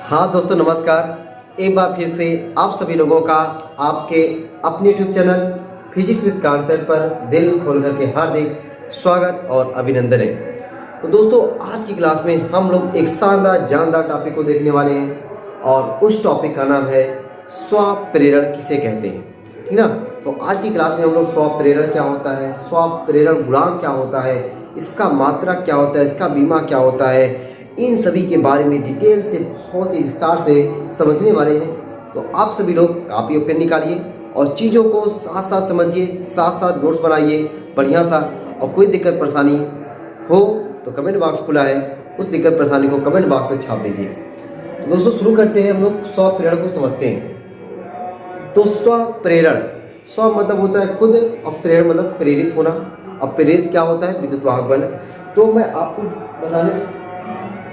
हाँ दोस्तों नमस्कार। एक बार फिर से आप सभी लोगों का आपके अपने YouTube channel physics with concept पर दिल खोलकर के हार्दिक स्वागत और अभिनंदन है। तो दोस्तों आज की क्लास में हम लोग एक शानदार जानदार टॉपिक को देखने वाले हैं और उस टॉपिक का नाम है स्वप्रेरण किसे कहते हैं, ठीक ना। तो आज की क्लास में हम लोग स्वप्रेरण क्या होता है, स्वप्रेरण गुणांक क्या होता है, इसका मात्रक क्या होता है, इसका बीमा क्या होता है, इन सभी के बारे में डिटेल से बहुत ही विस्तार से समझने वाले हैं। तो आप सभी लोग कॉपी और पेन निकालिए और चीज़ों को साथ साथ समझिए, साथ साथ नोट्स बनाइए बढ़िया सा। और कोई दिक्कत परेशानी हो तो कमेंट बॉक्स खुला है, उस दिक्कत परेशानी को कमेंट बॉक्स में छाप दीजिए। तो दोस्तों शुरू करते हैं, हम लोग स्वप्रेरण को समझते हैं। तो स्वप्रेरण, स्व मतलब होता है खुद और प्रेरण मतलब प्रेरित होना। अब प्रेरित क्या होता है, विद्युत वाहक बल। तो मैं आपको बताने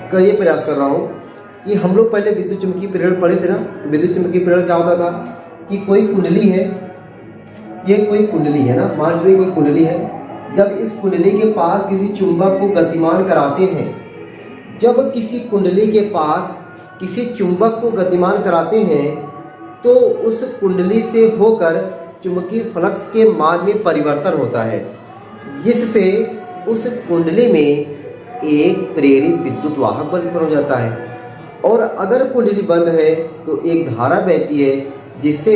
का ये प्रयास कर रहा हूँ कि हम लोग पहले विद्युत चुम्बकीय प्रेरण पढ़े थे ना। तो विद्युत चुम्बकीय प्रेरण क्या होता था कि कोई कुंडली है, ये कोई कुंडली है ना, मान लीजिए कोई कुंडली है। जब इस कुंडली के पास किसी चुंबक को गतिमान कराते हैं, जब किसी कुंडली के पास किसी चुंबक को गतिमान कराते हैं तो उस कुंडली से होकर चुंबकीय फ्लक्स के मान में परिवर्तन होता है, जिससे उस कुंडली में एक प्रेरित विद्युत वाहक बल उत्पन्न हो जाता है। और अगर कुंडली बंद है तो एक धारा बहती है जिसे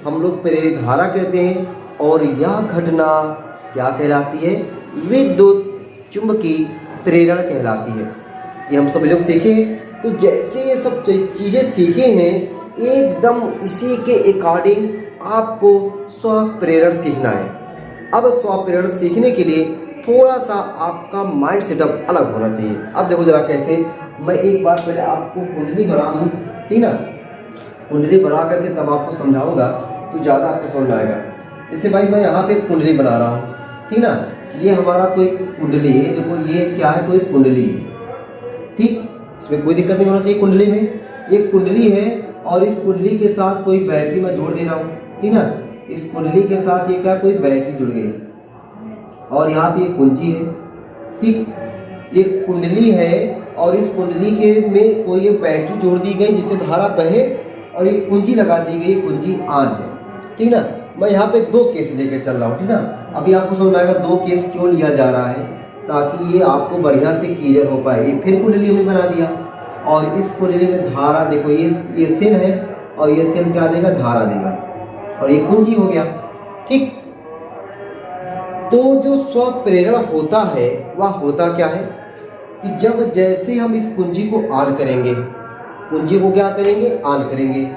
हम लोग प्रेरित धारा कहते हैं, और यह घटना क्या कहलाती है, विद्युत चुंबकीय प्रेरण कहलाती है। ये हम सभी लोग सीखे हैं। तो जैसे ये सब चीज़ें सीखे हैं, एकदम इसी के अकॉर्डिंग आपको स्वप्रेरण सीखना है। अब स्वप्रेरण सीखने के लिए थोड़ा सा आपका माइंड सेटअप अलग होना चाहिए। अब देखो जरा कैसे, मैं एक बार पहले आपको कुंडली बना दूँ, ठीक ना। कुंडली बना करके तब आपको समझाऊंगा तो ज़्यादा आपको समझ में आएगा। जैसे भाई मैं यहाँ पे कुंडली बना रहा हूँ, ठीक ना। ये हमारा कोई कुंडली है, देखो ये क्या है, कोई कुंडली है, ठीक। इसमें कोई दिक्कत नहीं होना चाहिए। कुंडली में एक कुंडली है और इस कुंडली के साथ कोई बैटरी मैं जोड़ दे रहा हूँ, ठीक ना। इस कुंडली के साथ ये क्या, कोई बैटरी जुड़ गई और यहाँ पे एक कुंजी है, ठीक। एक कुंडली है और इस कुंडली के में कोई एक बैटरी जोड़ दी गई जिससे धारा बहे और एक कुंजी लगा दी गई, कुंजी ऑन है, ठीक ना। मैं यहाँ पे दो केस लेके चल रहा हूँ, ठीक ना। अभी आपको समझ में आएगा दो केस क्यों लिया जा रहा है, ताकि ये आपको बढ़िया से क्लियर हो पाए। ये फिर कुंडली हमने बना दिया और इस कुंडली में धारा देखो, ये सेल है और ये सेल क्या देगा, धारा देगा, और ये कुंजी हो गया, ठीक। तो जो स्वप्रेरण होता है वह होता क्या है कि जब जैसे हम इस कुंजी को ऑन करेंगे, कुंजी को क्या करेंगे, ऑन करेंगे।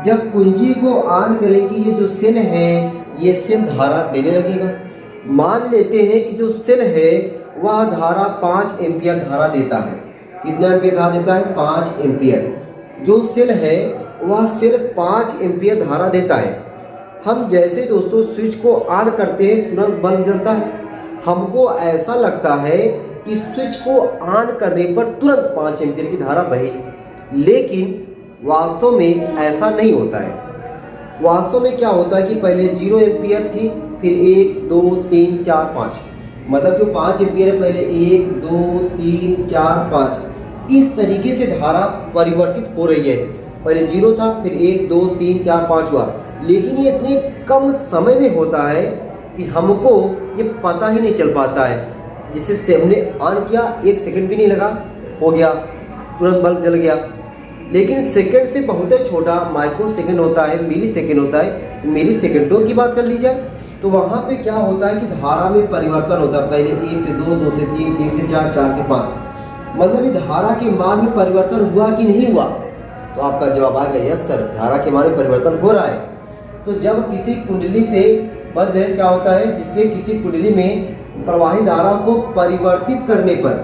जब कुंजी को ऑन करेंगे, ये जो सेल है ये सेल धारा देने लगेगा। मान लेते हैं कि जो सेल है वह धारा 5 एम्पियर धारा देता है। कितना एम्पियर धारा देता है, 5 एम्पियर। जो सेल है वह सेल 5 एम्पियर धारा देता है। हम जैसे दोस्तों स्विच को ऑन करते हैं तुरंत बल्ब जलता है। हमको ऐसा लगता है कि स्विच को ऑन करने पर तुरंत 5 एम्पीयर की धारा बहे, लेकिन वास्तव में ऐसा नहीं होता है। वास्तव में क्या होता है कि पहले 0 एम्पीयर थी, फिर 1 2 3 4 5, मतलब जो 5 एम्पीयर है पहले 1 2 3 4 5, इस तरीके से धारा परिवर्तित हो रही है। पहले 0 था, फिर 1 2 3 4 5 हुआ, लेकिन ये इतने कम समय में होता है कि हमको ये पता ही नहीं चल पाता है। जिससे हमने ऑन किया, 1 सेकंड भी नहीं लगा, हो गया, तुरंत बल्ब जल गया। लेकिन सेकंड से बहुत छोटा माइक्रो सेकंड होता है, मिली सेकंड होता है। मिली सेकंडों की बात कर ली जाए तो वहाँ पे क्या होता है कि धारा में परिवर्तन होता है। पहले 1 से 2 2 से 3 3 से 4 4 से 5, मतलब धारा के मान में परिवर्तन हुआ कि नहीं हुआ। तो आपका जवाब आ गया यस सर, धारा के मान में परिवर्तन हो रहा है। तो जब किसी कुंडली से बद्ध है क्या होता है, जिससे किसी कुंडली में प्रवाहित धारा को परिवर्तित करने पर,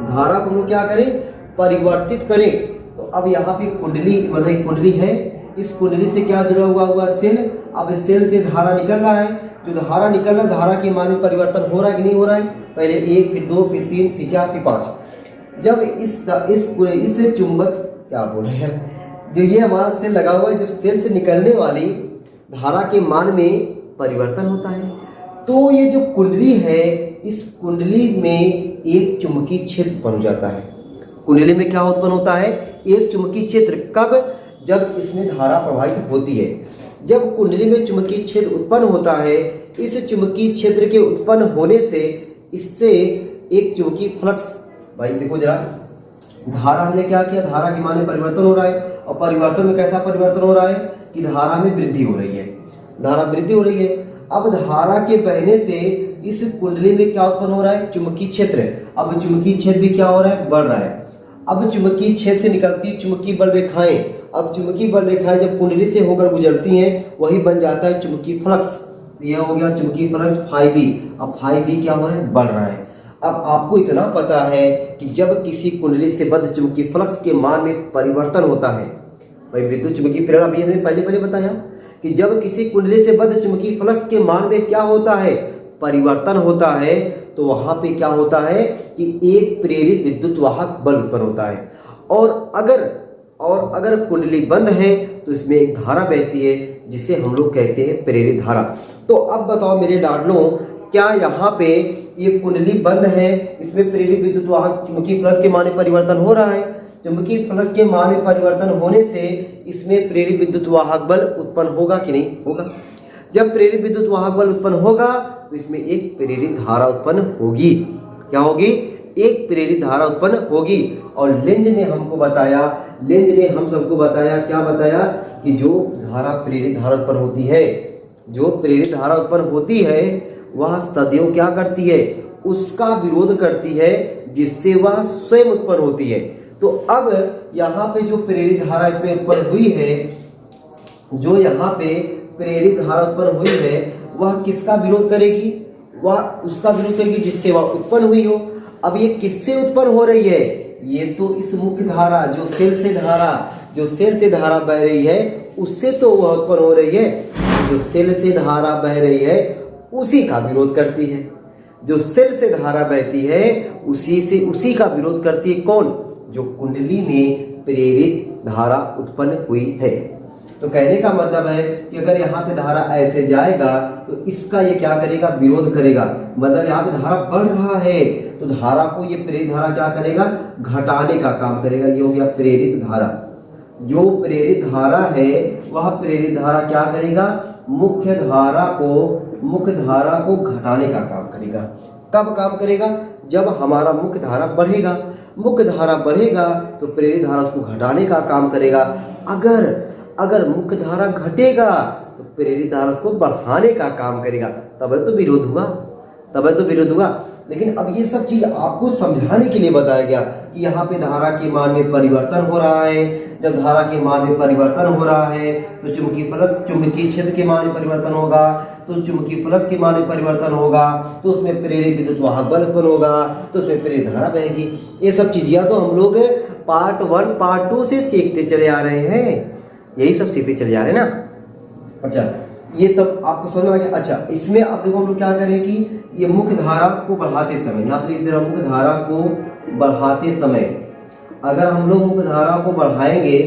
धारा को हम क्या करें, परिवर्तित करें। तो अब यहाँ पे कुंडली मतलब एक कुंडली है, इस कुंडली से क्या जुड़ा हुआ सेल। अब इस सेल से धारा निकल रहा है, जो धारा निकल रहा है धारा के मान में परिवर्तन हो रहा है कि नहीं हो रहा है। पहले 1 फिर 2 फिर 3 फिर 4 फिर 5। जब इस चुंबक क्या बोल रहे हैं, जो ये हमारा सेल लगा हुआ है, जब सेल से निकलने वाली धारा के मान में परिवर्तन होता है, तो ये जो कुंडली है, इस कुंडली में एक चुंबकीय क्षेत्र बन जाता है। कुंडली में क्या उत्पन्न होता है, एक चुंबकीय क्षेत्र। कब, जब इसमें धारा प्रवाहित होती है। जब कुंडली में चुंबकीय क्षेत्र उत्पन्न होता है, इस चुंबकीय क्षेत्र के उत्पन्न होने से इससे एक चुंबकीय फ्लक्स, भाई देखो जरा, धारा हमने क्या किया, धारा के मान में परिवर्तन हो रहा है, और परिवर्तन में कैसा परिवर्तन हो रहा है कि धारा में वृद्धि हो रही है, धारा वृद्धि हो रही है। अब धारा के बहने से इस कुंडली में क्या उत्पन्न हो रहा है, चुंबकीय क्षेत्र। अब चुंबकीय क्षेत्र भी क्या हो रहा है, बढ़ रहा है। अब चुंबकीय क्षेत्र से निकलती चुंबकीय बल रेखाएं, अब चुंबकीय बल रेखाएं जब कुंडली से होकर गुजरती हैं, वही बन जाता है चुंबकीय फ्लक्स। यह हो गया चुंबकीय फ्लक्स φB। अब φB क्या हो रहा है, बढ़ रहा है। अब आपको इतना पता है कि जब किसी कुंडली से बद्ध चुंबकीय फ्लक्स के मान में परिवर्तन होता है, भाई विद्युत चुंबकीय प्रेरण अभी हमने पहले बताया कि जब किसी कुंडली से बद्ध चुंबकीय फ्लक्स के मान में क्या होता है, परिवर्तन होता है, तो वहां पे क्या होता है कि एक प्रेरित विद्युत वाहक बल उत्पन्न होता है। और अगर कुंडली बंद है तो इसमें एक धारा बहती है जिसे हम लोग कहते हैं प्रेरित धारा। तो अब बताओ मेरे लाडलों, क्या यहाँ पे ये कुंडली बंद है, इसमें प्रेरित विद्युत वाहक चुंबकीय फ्लक्स के मान में परिवर्तन हो रहा है। चुंबकीय फ्लक्स के मान में परिवर्तन होने से इसमें प्रेरित विद्युत वाहक बल उत्पन्न होगा कि नहीं होगा। जब प्रेरित विद्युत वाहक बल उत्पन्न होगा तो इसमें एक प्रेरित धारा उत्पन्न होगी। क्या होगी, एक प्रेरित धारा उत्पन्न होगी। और लेंज ने हमको बताया, लेंज ने हम सबको बताया, क्या बताया कि जो धारा प्रेरित धारा उत्पन्न होती है, जो प्रेरित धारा उत्पन्न होती है वह सदैव क्या करती है, उसका विरोध करती है जिससे वह स्वयं उत्पन्न होती है। तो अब यहाँ पे जो प्रेरित धारा इसमें उत्पन्न हुई है, जो यहाँ पे प्रेरित धारा उत्पन्न हुई है, वह किसका विरोध करेगी, वह उसका विरोध करेगी जिससे वह उत्पन्न हुई हो। अब ये किससे उत्पन्न हो रही है, ये तो इस मुख्य धारा, जो सेल से धारा बह रही है उससे तो वह उत्पन्न हो रही है। जो सेल से धारा बह रही है उसी का विरोध करती है, जो सेल से धारा बहती है उसी का विरोध करती है। कौन, जो कुंडली में प्रेरित धारा उत्पन्न हुई है। तो कहने का मतलब है कि अगर यहाँ पे धारा ऐसे जाएगा तो इसका ये क्या करेगा, विरोध करेगा। मतलब यहाँ पे धारा बढ़ रहा है तो धारा को ये प्रेरित धारा क्या करेगा, घटाने का काम करेगा। ये हो गया प्रेरित धारा। जो प्रेरित धारा है वह प्रेरित धारा क्या करेगा, मुख्य धारा को घटाने का काम करेगा। कब काम करेगा, जब हमारा मुख्य धारा बढ़ेगा। मुख्य धारा बढ़ेगा तो प्रेरित धारा उसको घटाने का काम करेगा। अगर मुख्य धारा घटेगा तो प्रेरित धारा उसको बढ़ाने का काम करेगा। तब तो विरोध हुआ। लेकिन अब ये सब चीज आपको समझाने के लिए बताया गया कि यहाँ पे धारा के मान में परिवर्तन हो रहा है। जब धारा के मान में परिवर्तन हो रहा है तो चुंबकीय क्षेत्र के मान में परिवर्तन होगा, तो चुंबकीय फ्लक्स के मान में परिवर्तन होगा, तो उसमें प्रेरित विद्युत वाहक बल उत्पन्न होगा, तो उसमें प्रेरित धारा बहेगी। ये सब चीजें तो हम लोग पार्ट 1 पार्ट 2 से सीखते चले आ रहे हैं, यही सब सीखते चले जा रहे हैं ना। अच्छा, ये तब आपको समझ में आ गया। अच्छा, इसमें अब देखो हम लोग क्या करें कि ये मुख्य धारा को बढ़ाते समय, यहाँ पे लिख दे रहा हूं, मुख्य धारा को बढ़ाते समय अगर हम लोग मुख्य धारा को बढ़ाएंगे,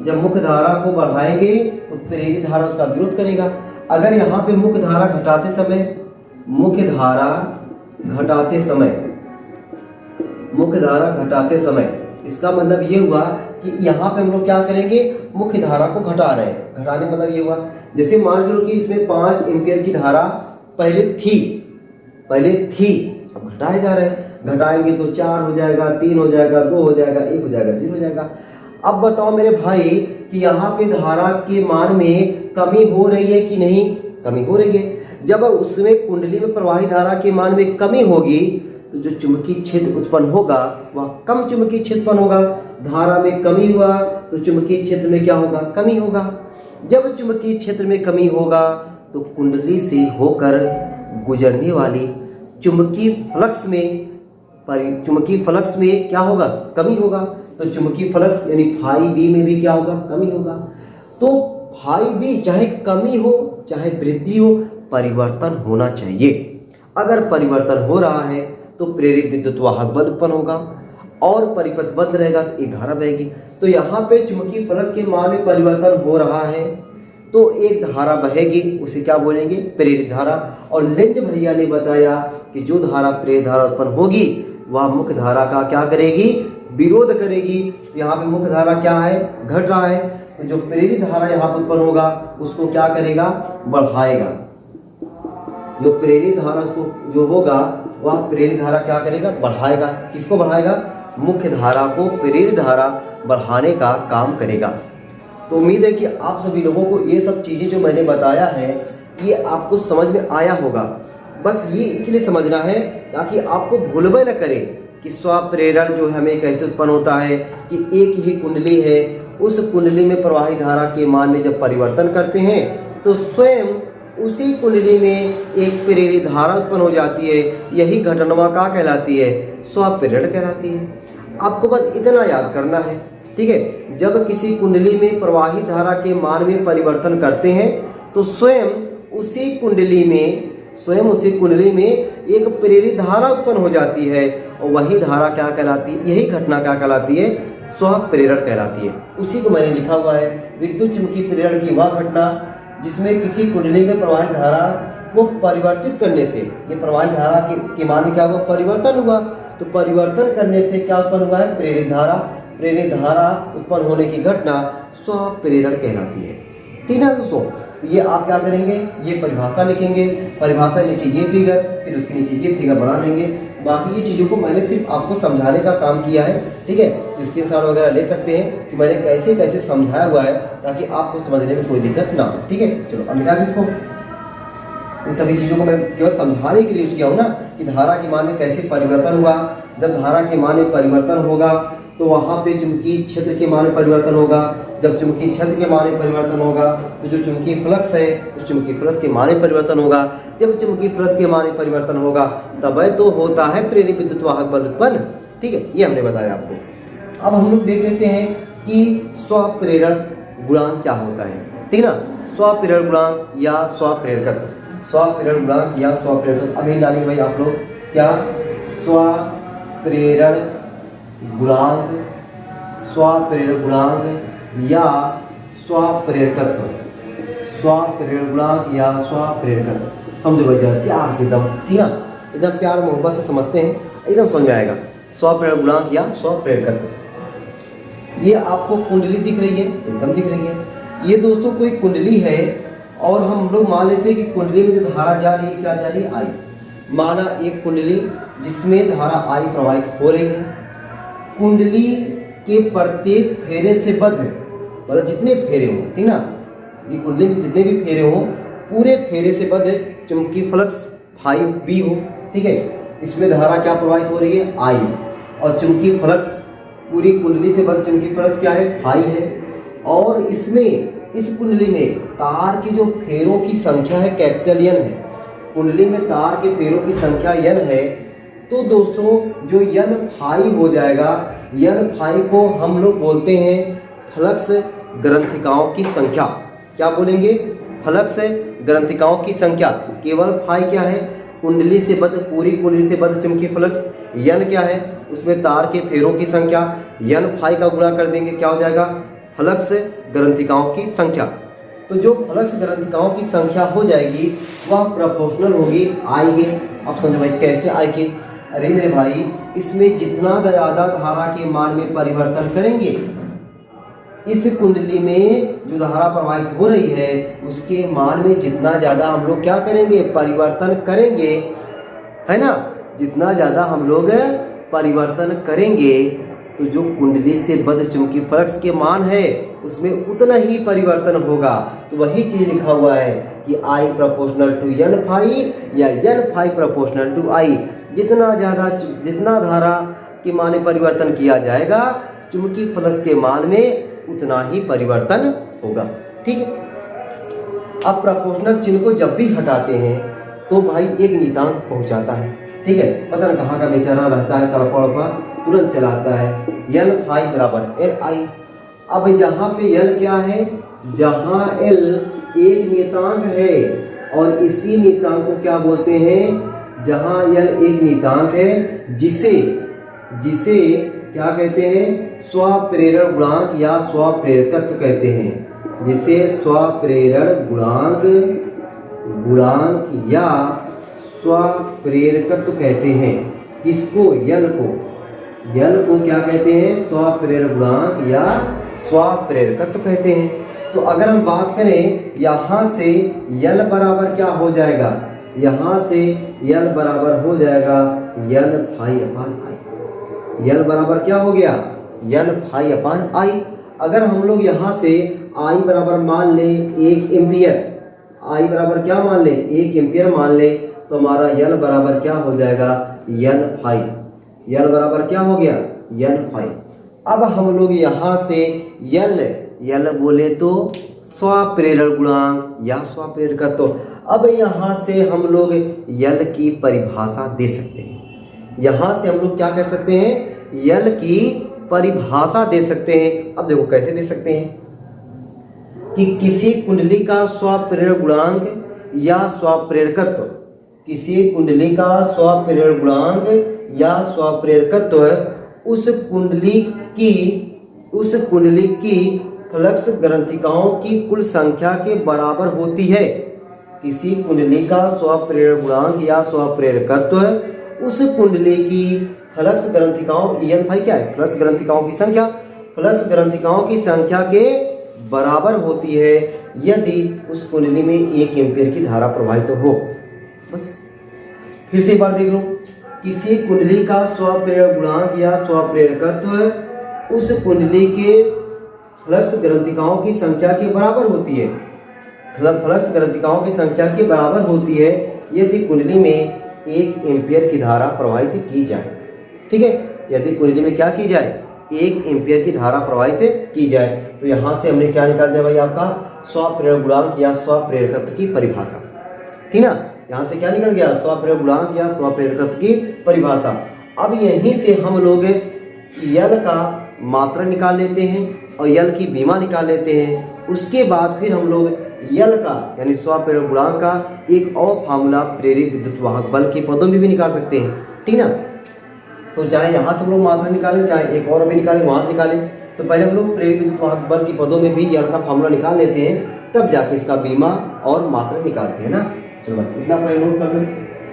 जब मुख्य धारा को बढ़ाएंगे तो प्रेरित धारा उसका विरोध करेगा। अगर यहाँ पे मुख्य धारा घटाते समय इसका मतलब ये हुआ कि यहाँ पे हम लोग क्या करेंगे, मुख्य धारा को घटा रहे हैं। घटाने मतलब ये हुआ, जैसे मान लो कि इसमें 5 एम्पियर की धारा पहले थी, अब घटाए जा रहे हैं। घटाएंगे तो 4 हो जाएगा, 3 हो जाएगा, 2 हो जाएगा, 1 हो जाएगा, 0 हो जाएगा। अब बताओ मेरे भाई कि यहाँ पे धारा के मान में कमी हो रही है कि नहीं, कमी हो रही है। जब उसमें कुंडली में प्रवाहित धारा के मान में कमी होगी तो जो चुंबकीय क्षेत्र उत्पन्न होगा वह कम चुंबकीय क्षेत्र उत्पन्न होगा। धारा में कमी हुआ तो चुंबकीय क्षेत्र में क्या होगा, कमी होगा। जब चुंबकीय क्षेत्र में कमी होगा तो कुंडली से होकर गुजरने वाली चुंबकीय फ्लक्स में क्या होगा, कमी होगा। तो चुंबकीय फ्लक्स यानी φB में भी क्या होगा, कमी होगा। तो φB चाहे कमी हो चाहे वृद्धि हो, परिवर्तन होना चाहिए। अगर परिवर्तन हो रहा है तो प्रेरित विद्युत वाहक बल उत्पन्न होगा और परिपथ बंद रहेगा तो एक धारा बहेगी। तो यहाँ पे चुंबकीय फ्लक्स के मान में परिवर्तन हो रहा है तो एक धारा बहेगी, उसे क्या बोलेंगे, प्रेरित धारा। और लेंज भैया ने बताया कि जो धारा प्रेरित धारा उत्पन्न होगी वह मुख्य धारा का क्या करेगी, विरोध करेगी तो यहाँ पे मुख्य धारा क्या है, घट रहा है, तो जो प्रेरित धारा यहाँ पर उत्पन्न होगा उसको क्या करेगा, बढ़ाएगा। जो प्रेरित धारा उसको जो होगा वह प्रेरित धारा क्या करेगा, बढ़ाएगा। किसको बढ़ाएगा, मुख्य धारा को प्रेरित धारा बढ़ाने का काम करेगा। तो उम्मीद है कि आप सभी लोगों को ये सब चीज़ें जो मैंने बताया है ये आपको समझ में आया होगा। बस ये इसलिए समझना है ताकि आपको भूलवे न करे कि स्वप्रेरण जो है हमें कैसे उत्पन्न होता है कि एक ही कुंडली है, उस कुंडली में प्रवाहित धारा के मान में जब परिवर्तन करते हैं तो स्वयं उसी कुंडली में एक प्रेरित धारा उत्पन्न हो जाती है। यही घटना क्या कहलाती है, स्वप्रेरण कहलाती है। आपको बस इतना याद करना है, ठीक है। जब किसी कुंडली में प्रवाहित धारा के मान में परिवर्तन करते हैं तो स्वयं उसी कुंडली में एक प्रेरित धारा उत्पन्न हो जाती है और वही धारा क्या कहलाती है, यही घटना क्या कहलाती है, स्वप्रेरण कहलाती है। उसी को मैंने लिखा हुआ है, विद्युत चुंबकीय प्रेरण की वह घटना जिसमें किसी कुंडली में प्रवाहित धारा को परिवर्तित करने से, ये प्रवाहित धारा के मान में क्या हुआ, परिवर्तन हुआ। तो परिवर्तन करने से क्या उत्पन्न हुआ है, प्रेरित धारा। प्रेरित धारा उत्पन्न होने की घटना स्वप्रेरण कहलाती है। ठीक है दोस्तों, ये आप क्या करेंगे, ये परिभाषा लिखेंगे, परिभाषा नीचे ये फिगर, फिर उसके नीचे ये फिगर बना लेंगे। बाकी ये चीज़ों को मैंने सिर्फ आपको समझाने का काम किया है, ठीक है। स्क्रीनशॉट वगैरह ले सकते हैं कि मैंने कैसे कैसे समझाया हुआ है ताकि आपको समझने में कोई दिक्कत ना हो, ठीक है। चलो अब मिटा इसको, इन सभी चीज़ों को मैं केवल समझाने के लिए यूज किया हूँ ना कि धारा के मान में कैसे परिवर्तन हुआ। जब धारा के मान में परिवर्तन होगा तो वहाँ पे चुंबकीय क्षेत्र के मान में परिवर्तन होगा। जब चुंबकीय क्षेत्र के मान में परिवर्तन होगा तो जो चुंबकीय फ्लक्स है उस चुंबकीय फ्लक्स के मान में परिवर्तन होगा। जब चुंबकीय फ्लक्स के मान में परिवर्तन होगा तब तो होता है प्रेरित विद्युत वाहक बल उत्पन्न, ठीक है। ये हमने बताया आपको। अब हम लोग देख लेते हैं कि स्वप्रेरण गुणांक क्या होता है, ठीक है ना। स्वप्रेरण गुणांक या स्वप्रेरकत्व, स्वप्रेरण गुणांक या स्वप्रेरकत्व। अभी डालेंगे भाई आप लोग क्या, स्वप्रेरण गुणांक, स्वप्रेरण गुणांक या स्वप्रेरकत्व, स्वप्रेरण गुणांक या स्वप्रेरकत्व। समझो भाई जरा प्यार से एकदम, ठीक है, एकदम प्यार मोहब्बत से समझते हैं, एकदम समझ में आएगा। स्वप्रेरण गुणांक या स्वप्रेरकत्व। ये आपको कुंडली दिख रही है, एकदम दिख रही है। ये दोस्तों कोई कुंडली है और हम लोग मान लेते हैं कि कुंडली में जो धारा जा रही है क्या जा रही है, आई। माना एक कुंडली जिसमें धारा आई प्रवाहित हो रही है। कुंडली के प्रत्येक फेरे से बद्ध, मतलब जितने फेरे हों, ठीक ना, ये कुंडली में जितने भी फेरे हों पूरे फेरे से बद्ध चुंबकीय फ्लक्स फाई बी हो, ठीक है। इसमें धारा क्या प्रवाहित हो रही है, आई, और चुंबकीय फ्लक्स पूरी कुंडली से बद्ध चुंबकीय फ्लक्स क्या है, फाई है। और इसमें इस कुंडली में तार की जो फेरों की संख्या है कैपिटल एन है। कुंडली में तार के फेरों की संख्या एन है तो दोस्तों जो एन फाई हो जाएगा, एन फाई को हम लोग बोलते हैं फ्लक्स ग्रंथिकाओं की संख्या। क्या बोलेंगे, फ्लक्स ग्रंथिकाओं की संख्या। केवल फाई क्या है, कुंडली से बद्ध, पूरी कुंडली से बद्ध चुंबकीय फ्लक्स। एन क्या है, उसमें तार के फेरों की संख्या। एन फाई का गुणा कर देंगे, क्या हो जाएगा, फ्लक्स ग्रंथिकाओं की संख्या। तो जो फ्लक्स ग्रंथिकाओं की संख्या हो जाएगी वह प्रोपोर्शनल होगी आई के। अब समझो भाई कैसे आई के, अरे मेरे भाई इसमें जितना ज़्यादा धारा के मान में परिवर्तन करेंगे, इस कुंडली में जो धारा प्रवाहित हो रही है उसके मान में जितना ज़्यादा हम लोग क्या करेंगे, परिवर्तन करेंगे, है ना। जितना ज़्यादा हम लोग परिवर्तन करेंगे तो जो कुंडली से बद्ध चुंबकीय फ्लक्स के मान है उसमें उतना ही परिवर्तन होगा। तो वही चीज़ लिखा हुआ है कि I proportional to N phi या N phi proportional to I. जितना धारा के मान में परिवर्तन किया जाएगा चुंबकीय फ्लक्स के मान में उतना ही परिवर्तन होगा, ठीक है। अब प्रोपोर्शनल चिन्ह को जब भी हटाते हैं तो भाई एक नियतांक पहुंचाता है, ठीक है। पता न कहाँ का बेचारा रहता है, तड़पड़ पर तुरंत चलाता है। एन फाई बराबर एल आई। अब यहाँ पे एल क्या है, जहाँ एल एक नियतांक है और इसी नियतांक को क्या बोलते हैं, जहाँ एल एक नियतांक है जिसे क्या कहते हैं, स्वप्रेरण गुणांक या स्वप्रेरकत्व कहते हैं। जिसे स्वप्रेरण गुणांक या स्वप्रेरकत्व कहते हैं। किसको, एल को। यल को क्या कहते हैं? स्वप्रेरक गुणांक या स्वप्रेरकत्व कहते हैं। तो अगर हम बात करें यहाँ से यल बराबर क्या हो जाएगा? यहाँ से यल बराबर हो जाएगा यल फाई अपान आई। यल बराबर क्या हो गया? यल फाई अपान आई। अगर हम लोग यहाँ से आई बराबर मान ले 1 एम्पियर, आई बराबर क्या मान ले? 1 एम्पियर मान ले, तो हमारा यल बराबर क्या हो जाएगा? यल फाई। यल बराबर क्या हो गया? यल फाई। अब हम लोग यहाँ से यल बोले तो स्वप्रेरक गुणांक या स्वप्रेरकत्व। अब यहाँ से हम लोग यल की परिभाषा दे सकते हैं। यहाँ से हम लोग क्या कर सकते हैं? यल की परिभाषा दे सकते हैं। अब देखो कैसे दे सकते हैं कि किसी कुंडली का स्वप्रेरक गुणांक या स्वप्रेरकत्व, किसी कुंडली का स्वप्रेरक गुणांक या स्वप्रेरकत्व उस कुंडली की फ्लक्स ग्रंथिकाओं की कुल संख्या के बराबर होती है। किसी कुंडली का स्वप्रेरक गुणांक या स्वप्रेरकत्व उस कुंडली की फ्लक्स ग्रंथिकाओं EN फाई क्या है? फ्लक्स ग्रंथिकाओं की संख्या, फ्लक्स ग्रंथिकाओं की संख्या के बराबर होती है यदि उस कुंडली में 1 एम्पीयर की धारा प्रवाहित हो। बस फिर से एक बार देख लो, किसी कुंडली का स्वप्रेरक गुणांक या स्वप्रेरकत्व उस कुंडली के फ्लक्स ग्रंथिकाओं की संख्या के बराबर होती है। फ्लक्स ग्रंथिकाओं की संख्या के बराबर होती है यदि कुंडली में 1 एम्पीयर की धारा प्रवाहित की जाए। ठीक है, यदि कुंडली में क्या की जाए? 1 एम्पीयर की धारा प्रवाहित की जाए। तो यहाँ से हमने क्या निकाल दिया भाई? आपका स्वप्रेरक गुणांक या स्वप्रेरकत्व की परिभाषा। ठीक ना, यहाँ से क्या निकल गया? स्वप्रेरक गुणांक या स्वप्रेरकत्व की परिभाषा। अब यहीं से हम लोग यल का मात्रा निकाल लेते हैं और यल की बीमा निकाल लेते हैं। उसके बाद फिर हम लोग यल का यानी स्वप्रेरक गुणांक का एक और फार्मूला प्रेरित विद्युत वाहक बल के पदों में भी निकाल सकते हैं। ठीक ना, तो चाहे यहाँ से हम लोग मात्रा निकालें, चाहे एक और भी निकालें, वहाँ से निकालें। तो पहले हम लोग प्रेरित विद्युत वाहक बल के पदों में भी यल का फार्मूला निकाल लेते हैं, तब जाके इसका बीमा और मात्रा निकालते हैं ना। चलो भाई इतना पहले नोट कर लो,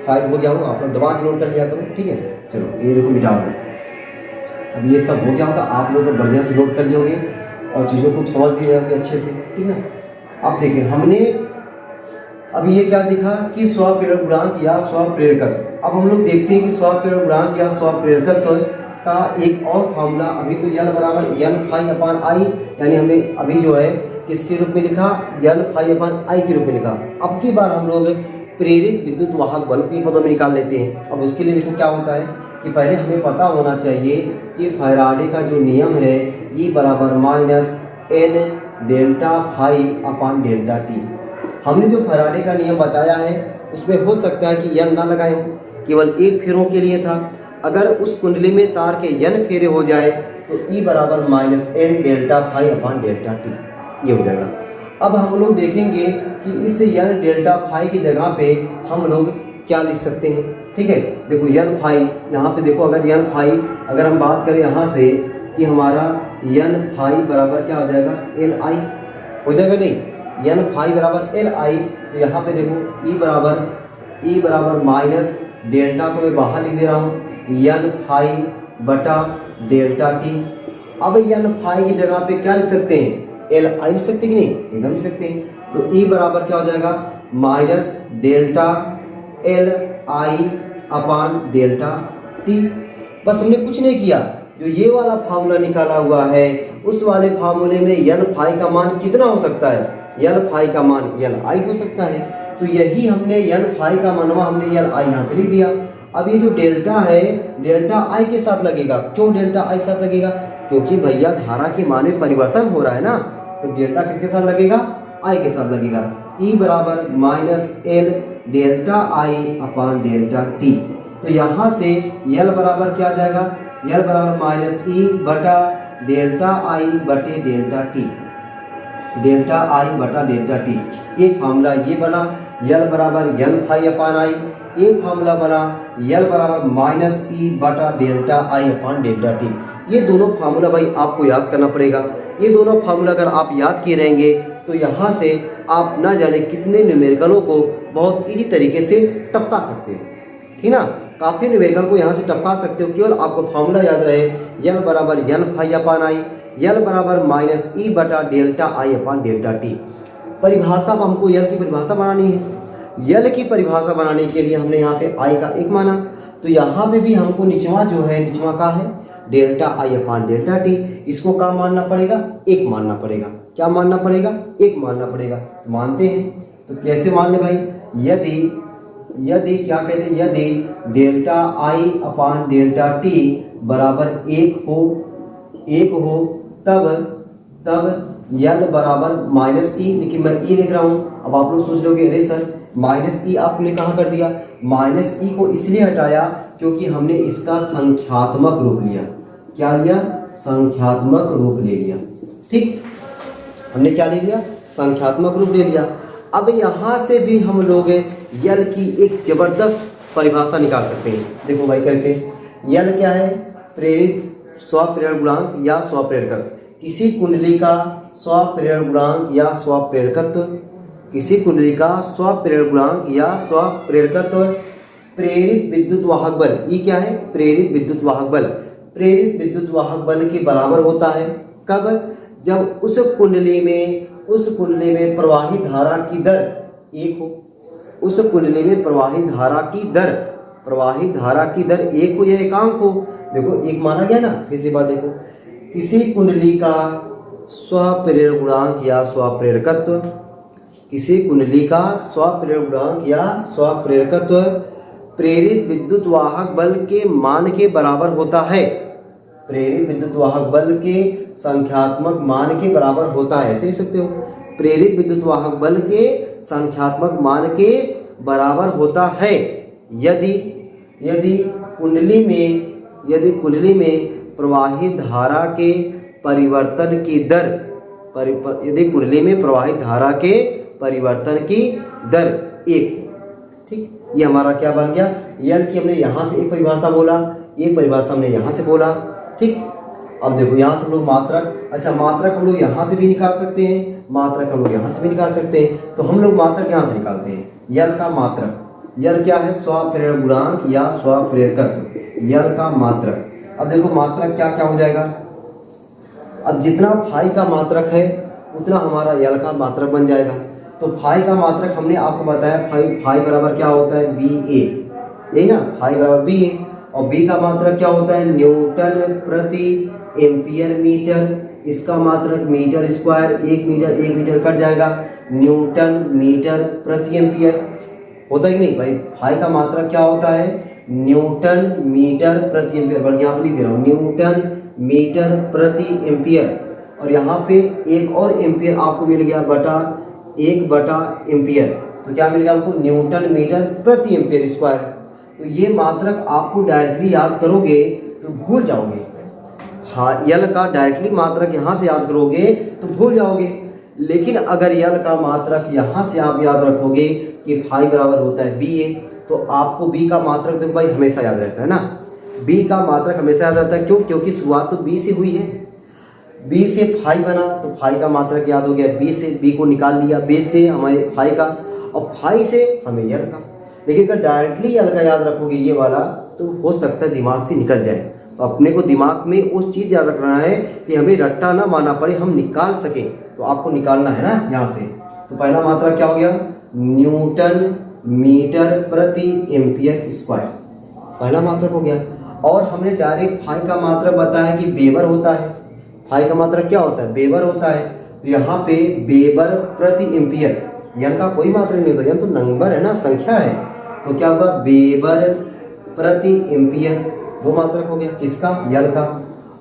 साइड हो गया हूँ, आप लोग दबा के नोट कर लिया करो। ठीक है, चलो ये देखो मिटाओ। अब ये सब हो गया होगा, आप लोग बढ़िया से नोट कर लिए होंगे और चीज़ों को समझ भी रहे होंगे अच्छे से। ठीक है, अब देखिए हमने अब ये क्या दिखा कि स्वप्रेरक गुणांक या स्वप्रेरकत्व। अब हम लोग देखते हैं कि स्वप्रेरक गुणांक या स्वप्रेरकत्व का एक और फार्मूला, अभी तो यल बराबर यल फाई अपान आई, यानी हमें अभी जो है किसके रूप में लिखा? यल फाई अपान आई के रूप में लिखा। अब की बार हम लोग प्रेरित विद्युत वाहक बल के पदों में निकाल लेते हैं। अब उसके लिए देखो क्या होता है कि पहले हमें पता होना चाहिए कि फैराडे का जो नियम है E बराबर -N delta phi upon delta T. हमने जो फैराडे का नियम बताया है उसमें हो सकता है कि n ना लगाए हो, केवल 1 फेरों के लिए था। अगर उस कुंडली में तार के n फेरे हो जाए तो E बराबर -N delta phi upon delta T ये हो जाएगा। अब हम लोग देखेंगे कि इस n डेल्टा फाई की जगह पे हम लोग क्या लिख सकते हैं। ठीक है, देखो n फाई यहाँ पे देखो, अगर n फाई अगर हम बात करें यहाँ से कि हमारा n फाई बराबर क्या हो जाएगा? L आई हो जाएगा नहीं? n फाई बराबर L आई, तो यहाँ पे देखो E बराबर माइनस डेल्टा को मैं बाहर लिख दे रहा हूँ n फाई बटा डेल्टा टी। अब n फाई की जगह पे क्या लिख सकते हैं? L आई लिख सकते कि नहीं? एकदम लिख सकते हैं। तो E बराबर क्या हो जाएगा? माइनस डेल्टा L आई अपान डेल्टा टी। बस हमने कुछ नहीं किया, जो ये वाला फार्मूला निकाला हुआ है उस वाले फार्मूले में n फाई का मान कितना हो सकता है? n फाई का मान L आई हो सकता है। तो यही हमने n फाई का मानवा हमने L आई यहाँ पे लिख दिया। अब ये जो डेल्टा है डेल्टा आई के साथ लगेगा। क्यों डेल्टा आई के साथ लगेगा? क्योंकि भैया धारा के मान में परिवर्तन हो रहा है ना, तो डेल्टा किसके साथ लगेगा? आई के साथ लगेगा। E बराबर -L डेल्टा आई अपान डेल्टा टी। तो यहाँ से L बराबर क्या आ जाएगा? L बराबर -E बटा डेल्टा आई बटे डेल्टा टी, डेल्टा आई बटा डेल्टा टी। एक फार्मूला ये बना L बराबर n फाई अपान आई। एक फार्मूला बना L बराबर -E बटा डेल्टा आई अपान डेल्टा टी। ये दोनों फार्मूला भाई आपको याद करना पड़ेगा। ये दोनों फार्मूला अगर आप याद किए रहेंगे तो यहाँ से आप ना जाने कितने न्यूमेरिकलों को बहुत इजी तरीके से टपका सकते हो। ठीक ना, काफ़ी न्यूमेरिकल को यहाँ से टपका सकते हो। केवल आपको फॉर्मूला याद रहे, यल बराबर एन फाई अपान आई, यल बराबर माइनस ई बटा डेल्टा आई अपान डेल्टा टी। परिभाषा में हमको यल की परिभाषा बनानी है। यल की परिभाषा बनाने के लिए हमने यहाँ पे आई का एक माना, तो यहाँ पे भी हमको निचवा जो है, निचवा का है डेल्टा आई अपान डेल्टा टी, इसको क्या मानना पड़ेगा, एक मानना पड़ेगा। क्या मानना पड़ेगा, एक मानना पड़ेगा। तो मानते हैं, तो कैसे मान ले भाई, यदि क्या कहते हैं, यदि डेल्टा आई अपान डेल्टा टी बराबर एक हो तब यल बराबर माइनस ई, लेकिन मैं ई लिख रहा हूँ। अब आप लोग सोच लोगे अरे सर माइनस ई आपने कहाँ कर दिया, माइनस ई को इसलिए हटाया क्योंकि हमने इसका संख्यात्मक रूप लिया। क्या लिया, संख्यात्मक रूप ले लिया। ठीक, हमने क्या ले लिया, संख्यात्मक रूप ले लिया। अब यहाँ से भी हम लोग यल की एक जबरदस्त परिभाषा निकाल सकते हैं। देखो भाई कैसे, यल क्या है, प्रेरित स्वप्रेरण गुणांक या स्वप्रेरकत्व। किसी कुंडली का स्वप्रेरण गुणांक या स्वप्रेरकत्व, किसी कुंडली का स्वप्रेरण गुणांक या स्वप्रेरकत्व। प्रेरित विद्युत वाहक बल, ये क्या है, प्रेरित विद्युत वाहक बल। प्रेरित विद्युत वाहक बल के बराबर होता है कब, जब उस कुंडली में प्रवाहित धारा की दर एक हो, उस कुंडली में प्रवाहित धारा की दर एक हो या एकांक हो। देखो एक माना गया ना, फिर से बात देखो, किसी कुंडली का स्वप्रेरण गुणांक या स्वप्रेरकत्व, किसी कुंडली का स्वप्रेरण गुणांक या स्वप्रेरकत्व प्रेरित विद्युत वाहक बल के मान के बराबर होता है। प्रेरित विद्युत वाहक बल के संख्यात्मक मान के बराबर होता है, ऐसे लिख सकते हो। प्रेरित विद्युत वाहक बल के संख्यात्मक मान के बराबर होता है यदि कुंडली में प्रवाहित धारा के परिवर्तन की दर, यदि कुंडली में प्रवाहित धारा के परिवर्तन की दर एक। ठीक, ये हमारा क्या बन गया, यल की हमने यहाँ से एक परिभाषा बोला, एक परिभाषा हमने यहाँ से बोला। ठीक, अब देखो यहाँ से हम लोग मात्रक, अच्छा मात्रक हम लोग यहाँ से भी निकाल सकते हैं, मात्रक हम लोग यहाँ से भी निकाल सकते हैं। तो हम लोग मात्रक यहाँ से निकालते हैं, यल का मात्रक। यल क्या है, स्वप्रेरण गुणांक या स्वप्रेरकत्व, यल का मात्रक। अब देखो मात्रक क्या क्या हो जाएगा, अब जितना फाई का मात्रक है उतना हमारा यल का मात्रक बन जाएगा। तो फाई का मात्रक हमने आपको बताया, फाई बराबर क्या होता है, बी ए, यही ना, फाई बराबर बी ए। और बी का मात्रक क्या होता है, न्यूटन प्रति एम्पियर मीटर। इसका मात्रक मीटर स्क्वायर, एक मीटर कट जाएगा, न्यूटन मीटर प्रति एम्पियर होता है कि नहीं भाई। फाई का मात्रक क्या होता है, न्यूटन मीटर प्रति एम्पियर, बल्कि यहाँ पे लिख दे रहा हूँ, न्यूटन मीटर प्रति एम्पियर। और यहाँ पे एक और एम्पियर आपको मिल गया बटा 1 एम्पियर, तो क्या मिल गया हमको, न्यूटन मीटर प्रति एम्पियर स्क्वायर। तो ये मात्रक आपको डायरेक्टली याद करोगे तो भूल जाओगे। हाँ, यल का डायरेक्टली मात्रक यहाँ से याद करोगे तो भूल जाओगे, लेकिन अगर यल का मात्रक यहाँ से आप याद रखोगे कि फाई बराबर होता है बी ए, तो आपको बी का मात्रक देखो भाई हमेशा याद रहता है ना, बी का मात्रक हमेशा याद रहता है। क्यों, क्योंकि शुरुआत तो बी से हुई है, बी से फाई बना तो फाई का मात्रक याद हो गया, बी से बी को निकाल लिया, बी से हमारे फाई का, और फाई से हमें यल का। लेकिन अगर डायरेक्टली यल का याद रखोगे ये वाला, तो हो सकता है दिमाग से निकल जाए। तो अपने को दिमाग में उस चीज़ याद रखना है कि हमें रट्टा ना मारना पड़े, हम निकाल सकें। तो आपको निकालना है ना यहाँ से। तो पहला मात्रक क्या हो गया, न्यूटन मीटर प्रति एम्पियर स्क्वायर, पहला मात्रक हो गया। और हमने डायरेक्ट फाई का मात्रक बताया कि वेबर होता है। फाई का मात्रक क्या होता है, वेबर होता है। तो यहाँ पे वेबर प्रति एम्पियर, यल का कोई मात्रक नहीं होता, यल तो नंबर है ना, संख्या है। तो क्या होगा, वेबर प्रति एम्पियर, दो मात्रक हो गया किसका, यल का।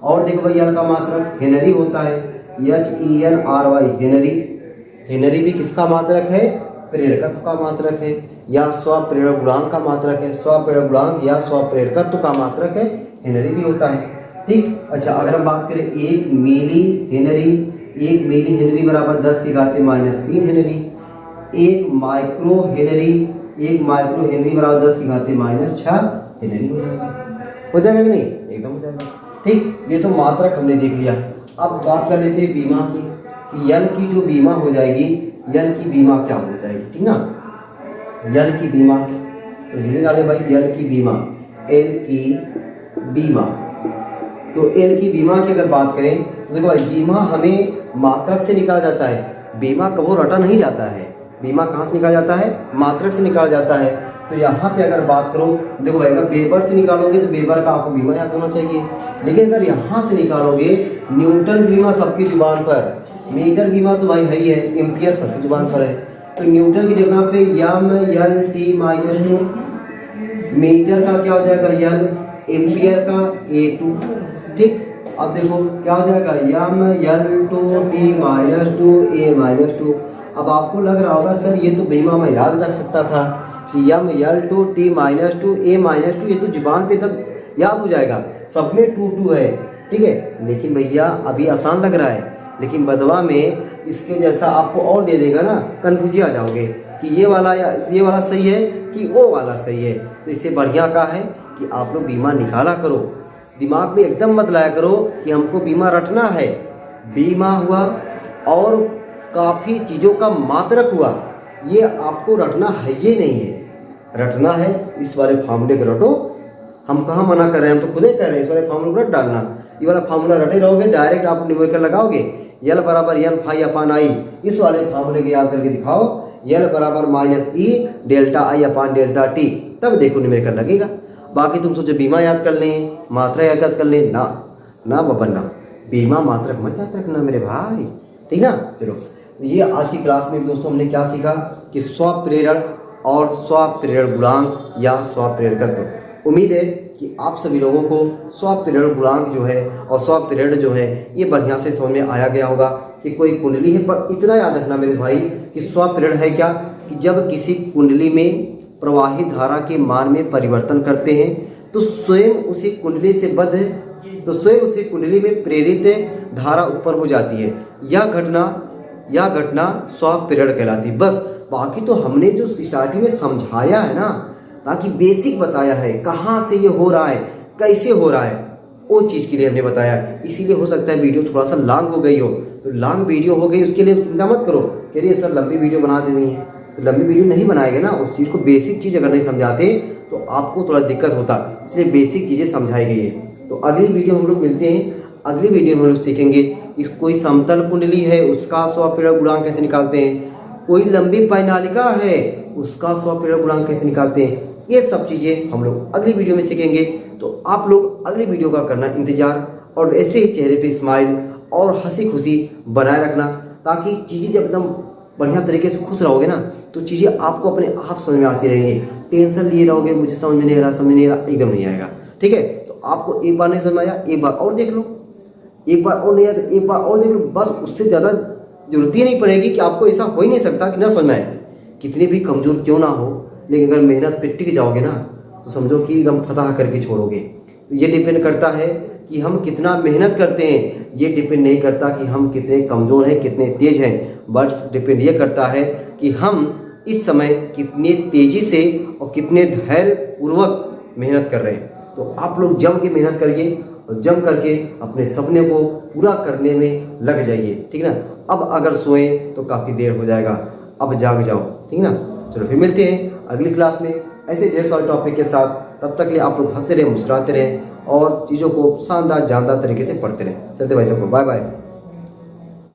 और देखो भाई यल का मात्रक हेनरी होता है, HENRY हेनरी। हेनरी भी किसका मात्रक है, प्रेरकत्व का मात्रक है या स्वप्रेरण गुणांक का मात्रक है। स्वप्रेरण गुणांक या स्वप्रेरकत्व का मात्रक है, हेनरी भी होता है। ठीक, अच्छा अगर हम बात करें 1 मिली हेनरी बराबर 10⁻³ हेनरी। 1 माइक्रो हेनरी बराबर 10⁻⁶ हेनरी हो जाएगा कि नहीं, एकदम हो जाएगा। ठीक, ये तो मात्रक हमने देख लिया। अब बात कर लेते हैं बीमा की, कि यल की जो बीमा हो जाएगी, यल की बीमा क्या हो जाएगी, ठीक ना। यल की बीमा तो हिल डाले भाई, यल की बीमा एल की बीमा। तो एल की बीमा की अगर बात करें तो देखो भाई, बीमा हमें मात्रक से निकाला जाता है। बीमा कभी रटा नहीं जाता है। बीमा कहाँ से निकाला जाता है? मात्रक से निकाला जाता है। तो यहाँ पे अगर बात करो, देखो भाई, अगर वेबर से निकालोगे तो वेबर का आपको बीमा याद होना चाहिए। लेकिन अगर यहाँ से निकालोगे, न्यूटन बीमा सबकी जुबान पर, मीटर बीमा तो भाई है ही है, एम्पियर सबकी जुबान पर है। तो न्यूटन की जगह पे यम यल टी माइनस टू, मीटर का क्या हो जाएगा? यल, एम्पियर का A2। ठीक, अब देखो क्या हो जाएगा? M L two T minus two A minus two. अब आपको लग रहा होगा सर ये तो बीमा मैं याद रख सकता था कि M L two T minus two A minus two, ये तो जुबान पे तक याद हो जाएगा, सब में 2 है। ठीक है, लेकिन भैया अभी आसान लग रहा है, लेकिन बदवा में इसके जैसा आपको और दे देगा ना, कन्फ्यूज आ जाओगे कि ये वाला सही है कि वो वाला सही है। तो इससे बढ़िया का है कि आप लोग बीमा निकाला करो, दिमाग में एकदम मत लाया करो कि हमको बीमा रटना है। बीमा हुआ और काफ़ी चीज़ों का मात्रक हुआ, ये आपको रटना है, ये नहीं है। रटना है इस वाले फार्मूले को रटो। हम कहाँ मना कर रहे हैं, हम तो खुद ही कह रहे हैं इस वाले फार्मूले को रट डालना। ये वाला फार्मूला रटे रहोगे, डायरेक्ट आप न्यूमेरिकल लगाओगे, यल बराबर एन फाई अपान आई। इस वाले फार्मूले को याद करके दिखाओ, यल बराबर माइनस ई डेल्टा आई अपान डेल्टा टी, तब देखो न्यूमेरिकल लगेगा। बाकी तुम सोचो बीमा याद कर लें, मात्रा याद कर लें, ना ना बबन ना, बीमा मात्रक मत याद रखना मेरे भाई, ठीक ना। चलो, ये आज की क्लास में दोस्तों हमने क्या सीखा कि स्वप्रेरण और स्वप्रेरण गुणांक या स्वप्रेरण तत्व। उम्मीद है कि आप सभी लोगों को स्वप्रेरण गुणांक जो है और स्वप्रेरण जो है ये बढ़िया से समझ में आया गया होगा कि कोई कुंडली है। पर इतना याद रखना मेरे भाई कि स्वप्रेरण है क्या, कि जब किसी कुंडली में प्रवाहित धारा के मान में परिवर्तन करते हैं तो स्वयं उसी कुंडली से में प्रेरित धारा उत्पन्न हो जाती है। यह घटना स्वप्रेरण कहलाती है। बस, बाकी तो हमने जो स्टार्टिंग में समझाया है ना, ताकि बेसिक बताया है कहाँ से ये हो रहा है, कैसे हो रहा है, वो चीज़ के लिए हमने बताया। इसीलिए हो सकता है वीडियो थोड़ा सा लॉन्ग हो गई हो, तो लॉन्ग वीडियो हो गई उसके लिए चिंता मत करो, कह रही है सर लंबी वीडियो बना देनी है, तो लंबी वीडियो नहीं बनाएंगे ना। उस चीज़ को बेसिक चीज़ अगर नहीं समझाते तो आपको थोड़ा दिक्कत होता, इसलिए बेसिक चीज़ें समझाई गई है। तो अगली वीडियो हम लोग मिलते हैं। अगली वीडियो में हम लोग सीखेंगे कि कोई समतल कुंडली है उसका स्वप्रेरण गुणांक कैसे निकालते हैं, कोई लंबी परिनालिका है उसका स्वप्रेरण गुणांक कैसे निकालते हैं। ये सब चीज़ें हम लोग अगली वीडियो में सीखेंगे। तो आप लोग अगली वीडियो का करना इंतजार, और ऐसे ही चेहरे पे स्माइल और हंसी खुशी बनाए रखना, ताकि चीज़ें जब एकदम बढ़िया तरीके से खुश रहोगे ना तो चीज़ें आपको अपने आप समझ में आती रहेंगी। टेंशन लिए रहोगे मुझे समझ में नहीं आ रहा, एकदम नहीं आएगा। ठीक है, तो आपको एक बार नहीं समझ में आया, एक बार और देख लो, एक बार और नहीं आया तो एक बार और देख लो, बस उससे ज़्यादा जरूरत ही नहीं पड़ेगी कि आपको ऐसा हो ही नहीं सकता कि ना समझ में आए। कितने भी कमज़ोर क्यों ना हो, लेकिन अगर मेहनत पे टिक जाओगे ना तो समझो कि एकदम फतह करके छोड़ोगे। तो ये डिपेंड करता है कि हम कितना मेहनत करते हैं, ये डिपेंड नहीं करता कि हम कितने कमज़ोर हैं, कितने तेज हैं, बट डिपेंड ये करता है कि हम इस समय कितने तेज़ी से और कितने धैर्यपूर्वक मेहनत कर रहे हैं। तो आप लोग जम के मेहनत करिए और जम करके अपने सपने को पूरा करने में लग जाइए, ठीक ना। अब अगर सोए तो काफ़ी देर हो जाएगा, अब जाग जाओ, ठीक ना। चलो फिर मिलते हैं अगली क्लास में ऐसे ढेर सारे टॉपिक के साथ। तब तक के लिए आप लोग हंसते रहें, मुस्कुराते रहें और चीज़ों को शानदार जानदार तरीके से पढ़ते रहें। चलते भाई सबको बाय बाय।